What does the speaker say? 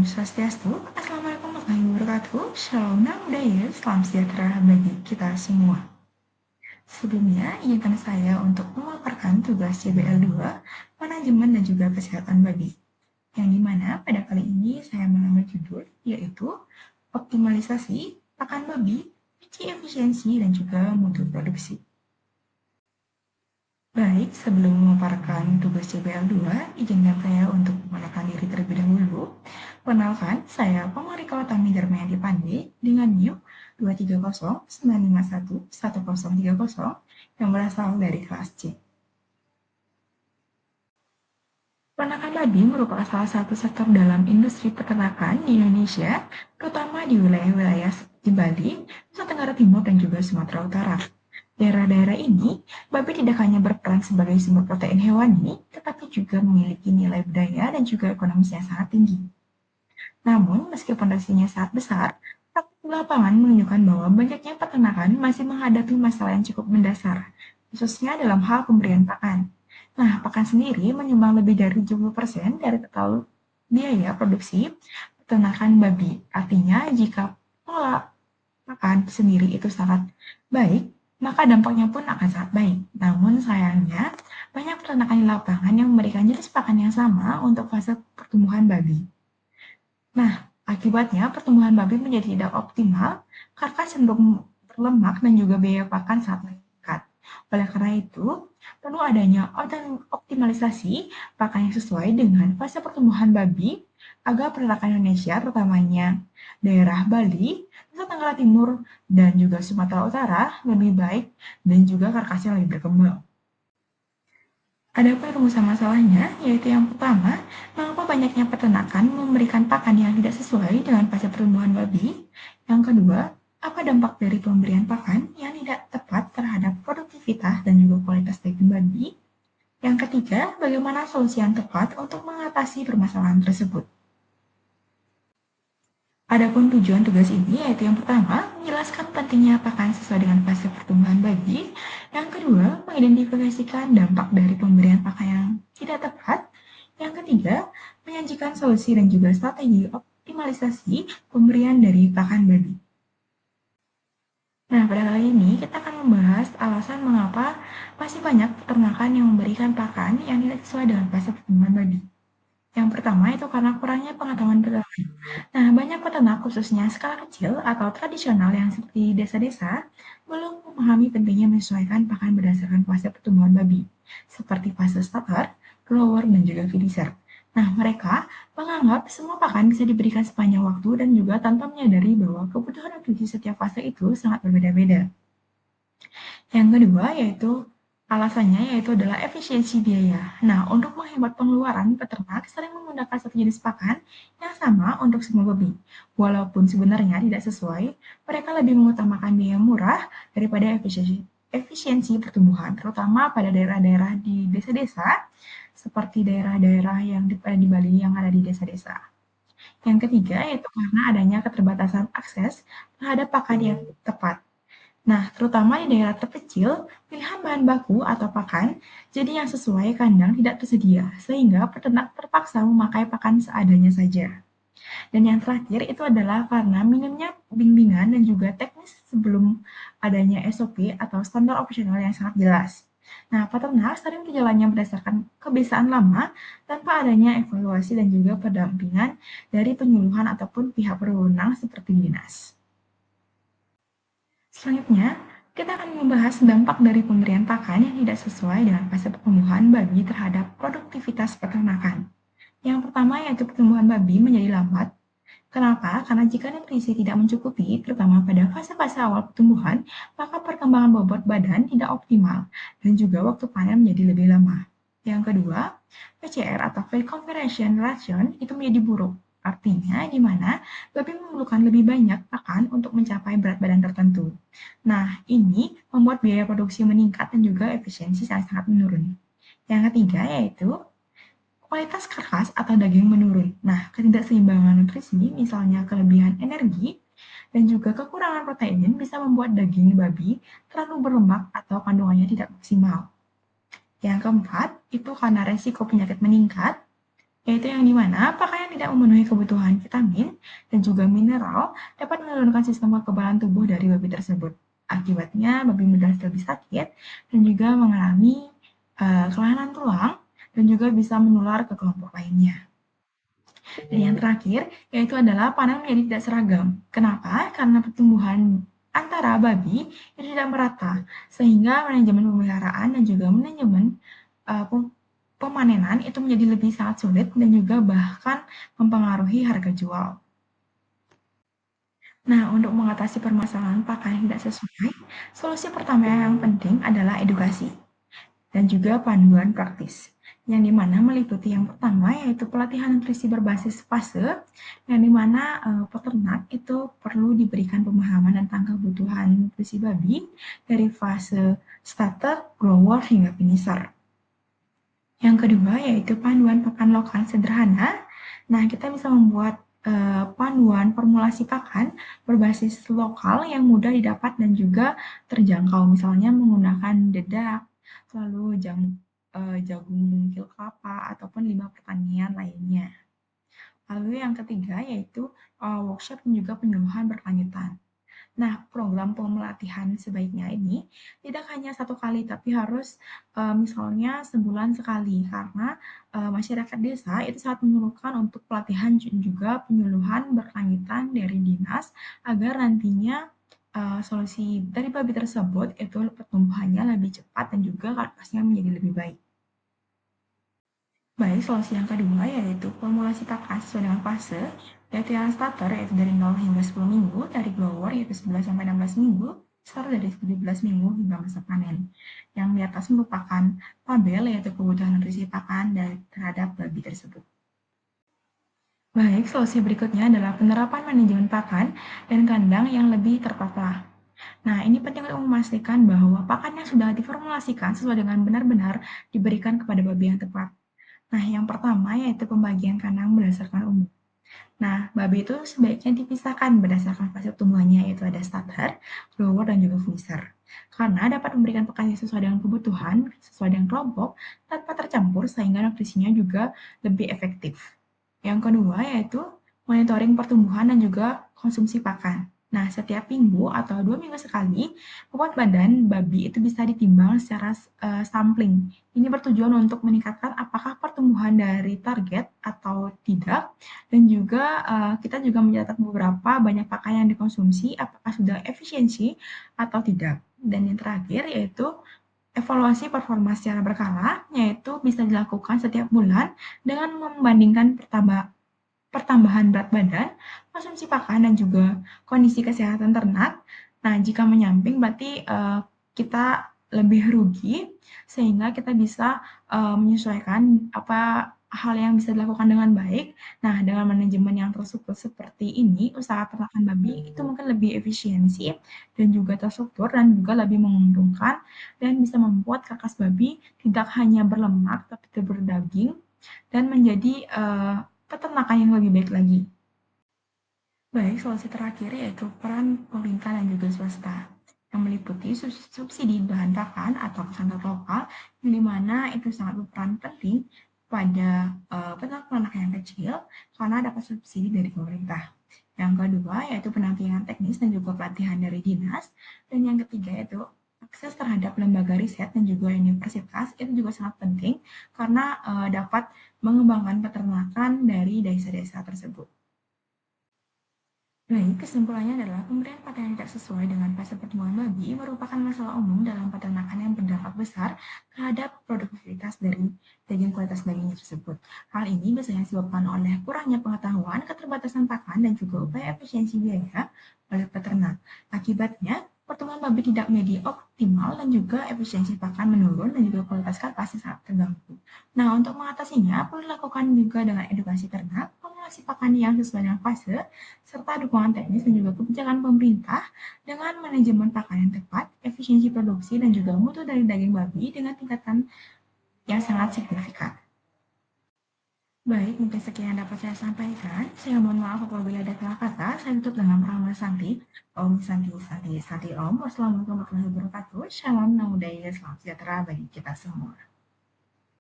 Swastiastu, Assalamualaikum warahmatullahi wabarakatuh, Shalom Nama Budaya, Salam sejahtera bagi kita semua. Sebelumnya, izinkan saya untuk memaparkan tugas CBL2, Manajemen dan juga Kesehatan Babi, yang dimana pada kali ini saya mengambil judul, yaitu Optimalisasi Pakan Babi, Biji Efisiensi dan juga Mutu Produksi. Baik, sebelum memaparkan tugas CBL2, izinkan saya untuk mengenalkan diri terlebih dahulu. Perkenalkan, saya Pemarika Utami Darmayadi Pandey dengan NIM 23095511030 yang berasal dari kelas C. Peternakan babi merupakan salah satu sektor dalam industri peternakan di Indonesia, terutama di wilayah-wilayah seperti Bali, Nusa Tenggara Timur, dan juga Sumatera Utara. Daerah-daerah ini, babi tidak hanya berperan sebagai sumber protein hewani, tetapi juga memiliki nilai budaya dan juga ekonomis yang sangat tinggi. Namun, meski fondasinya sangat besar, praktik di lapangan menunjukkan bahwa banyaknya peternakan masih menghadapi masalah yang cukup mendasar, khususnya dalam hal pemberian pakan. Nah, pakan sendiri menyumbang lebih dari 70% dari total biaya produksi peternakan babi. Artinya, jika pola makan sendiri itu sangat baik, maka dampaknya pun akan sangat baik. Namun sayangnya, banyak peternakan di lapangan yang memberikan jenis pakan yang sama untuk fase pertumbuhan babi. Nah, akibatnya pertumbuhan babi menjadi tidak optimal, karkas cenderung berlemak dan juga biaya pakan sangat meningkat. Oleh karena itu, perlu adanya optimalisasi pakan yang sesuai dengan fase pertumbuhan babi agar peternakan Indonesia, terutamanya daerah Bali, Nusa Tenggara Timur, dan juga Sumatera Utara lebih baik dan juga karkasnya lebih berkembang. Adapun rumusan masalahnya, yaitu yang pertama, mengapa banyaknya peternakan memberikan pakan yang tidak sesuai dengan fase pertumbuhan babi? Yang kedua, apa dampak dari pemberian pakan yang tidak tepat terhadap produktivitas dan juga kualitas daging babi? Yang ketiga, bagaimana solusi yang tepat untuk mengatasi permasalahan tersebut? Adapun tujuan tugas ini yaitu yang pertama, menjelaskan pentingnya pakan sesuai dengan fase pertumbuhan babi. Yang kedua, mengidentifikasikan dampak dari pemberian pakan yang tidak tepat. Yang ketiga, menyajikan solusi dan juga strategi optimalisasi pemberian dari pakan babi. Nah, pada kali ini kita akan membahas alasan mengapa masih banyak peternakan yang memberikan pakan yang tidak sesuai dengan fase pertumbuhan babi. Yang pertama itu karena kurangnya pengetahuan peternak. Nah, banyak peternak khususnya skala kecil atau tradisional yang seperti desa-desa belum memahami pentingnya menyesuaikan pakan berdasarkan fase pertumbuhan babi, seperti fase starter, grower, dan juga finisher. Nah, mereka menganggap semua pakan bisa diberikan sepanjang waktu dan juga tanpa menyadari bahwa kebutuhan nutrisi setiap fase itu sangat berbeda-beda. Yang kedua yaitu adalah efisiensi biaya. Nah, untuk menghemat pengeluaran, peternak sering menggunakan satu jenis pakan yang sama untuk semua babi. Walaupun sebenarnya tidak sesuai, mereka lebih mengutamakan biaya murah daripada efisiensi pertumbuhan, terutama pada daerah-daerah di desa-desa, seperti daerah-daerah yang di Bali yang ada di desa-desa. Yang ketiga yaitu karena adanya keterbatasan akses terhadap pakan yang tepat. Nah, terutama di daerah terpencil, pilihan bahan baku atau pakan jadi yang sesuai kandang tidak tersedia, sehingga peternak terpaksa memakai pakan seadanya saja. Dan yang terakhir itu adalah karena minimnya bimbingan dan juga teknis sebelum adanya SOP atau standar operasional yang sangat jelas. Nah, peternak sering berjalannya berdasarkan kebiasaan lama tanpa adanya evaluasi dan juga pendampingan dari penyuluhan ataupun pihak berwenang seperti dinas. Selanjutnya, kita akan membahas dampak dari pemberian pakan yang tidak sesuai dengan fase pertumbuhan babi terhadap produktivitas peternakan. Yang pertama yaitu pertumbuhan babi menjadi lambat. Kenapa? Karena jika nutrisi tidak mencukupi, terutama pada fase-fase awal pertumbuhan, maka perkembangan bobot badan tidak optimal dan juga waktu panen menjadi lebih lama. Yang kedua, PCR atau Weight Conversion Ration itu menjadi buruk. Artinya di mana babi memerlukan lebih banyak pakan untuk mencapai berat badan tertentu. Nah, ini membuat biaya produksi meningkat dan juga efisiensi sangat-sangat menurun. Yang ketiga yaitu kualitas karkas atau daging menurun. Nah, ketidakseimbangan nutrisi, misalnya kelebihan energi dan juga kekurangan protein bisa membuat daging babi terlalu berlemak atau kandungannya tidak maksimal. Yang keempat, itu karena resiko penyakit meningkat. yaitu yang dimana pakaian tidak memenuhi kebutuhan vitamin dan juga mineral dapat menurunkan sistem kekebalan tubuh dari babi tersebut. Akibatnya, babi mudah lebih sakit dan juga mengalami kelainan tulang dan juga bisa menular ke kelompok lainnya. Dan yang terakhir, yaitu adalah panen menjadi tidak seragam. Kenapa? Karena pertumbuhan antara babi itu tidak merata, sehingga manajemen pemeliharaan dan juga manajemen uh, pemanenan itu menjadi lebih sangat sulit dan juga bahkan mempengaruhi harga jual. Nah, untuk mengatasi permasalahan pakan yang tidak sesuai, solusi pertama yang penting adalah edukasi dan juga panduan praktis. Yang dimana meliputi yang pertama yaitu pelatihan nutrisi berbasis fase, yang dimana peternak itu perlu diberikan pemahaman tentang kebutuhan nutrisi babi dari fase starter, grower, hingga finisher. Yang kedua yaitu panduan pakan lokal sederhana. Nah, kita bisa membuat panduan formulasi pakan berbasis lokal yang mudah didapat dan juga terjangkau. Misalnya menggunakan dedak, lalu jagung mungkil kelapa, ataupun limbah pertanian lainnya. Lalu yang ketiga yaitu workshop dan juga penyuluhan berkelanjutan. Nah, program pelatihan sebaiknya ini tidak hanya satu kali, tapi harus misalnya sebulan sekali, karena masyarakat desa itu sangat memerlukan untuk pelatihan dan juga penyuluhan berkelanjutan dari dinas agar nantinya solusi dari babi tersebut itu pertumbuhannya lebih cepat dan juga karkasnya menjadi lebih baik. Baik, solusi yang kedua yaitu formulasi pakan sesuai dengan fase, yaitu yang starter yaitu dari 0 hingga 10 minggu, dari grower yaitu 11 sampai 16 minggu, starter dari 17 minggu hingga masa panen. Yang di atas merupakan tabel yaitu kebutuhan nutrisi pakan dari terhadap babi tersebut. Baik, solusi berikutnya adalah penerapan manajemen pakan dan kandang yang lebih tertata. Nah, ini penting untuk memastikan bahwa pakan yang sudah diformulasikan sesuai dengan benar-benar diberikan kepada babi yang tepat. Nah, yang pertama yaitu pembagian kandang berdasarkan umur. Nah, babi itu sebaiknya dipisahkan berdasarkan fase tumbuhannya, yaitu ada starter, grower, dan juga finisher. Karena dapat memberikan pakan yang sesuai dengan kebutuhan, sesuai dengan kelompok, tanpa tercampur sehingga nutrisinya juga lebih efektif. Yang kedua yaitu monitoring pertumbuhan dan juga konsumsi pakan. Nah, setiap minggu atau 2 minggu sekali, bobot badan babi itu bisa ditimbang secara sampling. Ini bertujuan untuk meningkatkan apakah pertumbuhan dari target atau tidak, dan juga kita juga mencatat beberapa banyak pakan yang dikonsumsi, apakah sudah efisiensi atau tidak. Dan yang terakhir yaitu evaluasi performa secara berkala, yaitu bisa dilakukan setiap bulan dengan membandingkan pertambahan berat badan, konsumsi pakan, dan juga kondisi kesehatan ternak. Nah, jika menyamping berarti kita lebih rugi, sehingga kita bisa menyesuaikan apa hal yang bisa dilakukan dengan baik. Nah, dengan manajemen yang terstruktur seperti ini, usaha peternakan babi itu mungkin lebih efisiensi dan juga terstruktur dan juga lebih menguntungkan dan bisa membuat karkas babi tidak hanya berlemak tapi juga berdaging dan menjadi peternakan yang lebih baik lagi. Baik, solusi terakhir yaitu peran pemerintah dan juga swasta yang meliputi subsidi bahan pakan atau standar lokal di mana itu sangat berperan penting pada peternak-peternak yang kecil karena dapat subsidi dari pemerintah. Yang kedua yaitu pendampingan teknis dan juga pelatihan dari dinas, dan yang ketiga yaitu akses terhadap lembaga riset dan juga universitas itu juga sangat penting karena dapat mengembangkan peternakan dari desa-desa tersebut. Baik, kesimpulannya adalah pemberian pakan yang tidak sesuai dengan fase pertumbuhan babi merupakan masalah umum dalam peternakan yang berdampak besar terhadap produktivitas dari daging kualitas daging tersebut. Hal ini biasanya disebabkan oleh kurangnya pengetahuan, keterbatasan pakan, dan juga upaya efisiensi biaya oleh peternak. Akibatnya, pertumbuhan babi tidak menjadi optimal dan juga efisiensi pakan menurun dan juga kualitas karkas sangat terganggu. Nah, untuk mengatasinya perlu dilakukan juga dengan edukasi ternak, formulasi pakan yang sesuai dengan fase, serta dukungan teknis dan juga kebijakan pemerintah dengan manajemen pakan yang tepat, efisiensi produksi, dan juga mutu dari daging babi dengan tingkatan yang sangat signifikan. Baik, mungkin sekian yang dapat saya sampaikan. Saya mohon maaf apabila ada salah kata. Saya tutup dengan pramana Santi. Om Santi Santi Santi Om. Wassalamualaikum warahmatullahi wabarakatuh. Shalom, namo buddhaya, salam sejahtera bagi kita semua.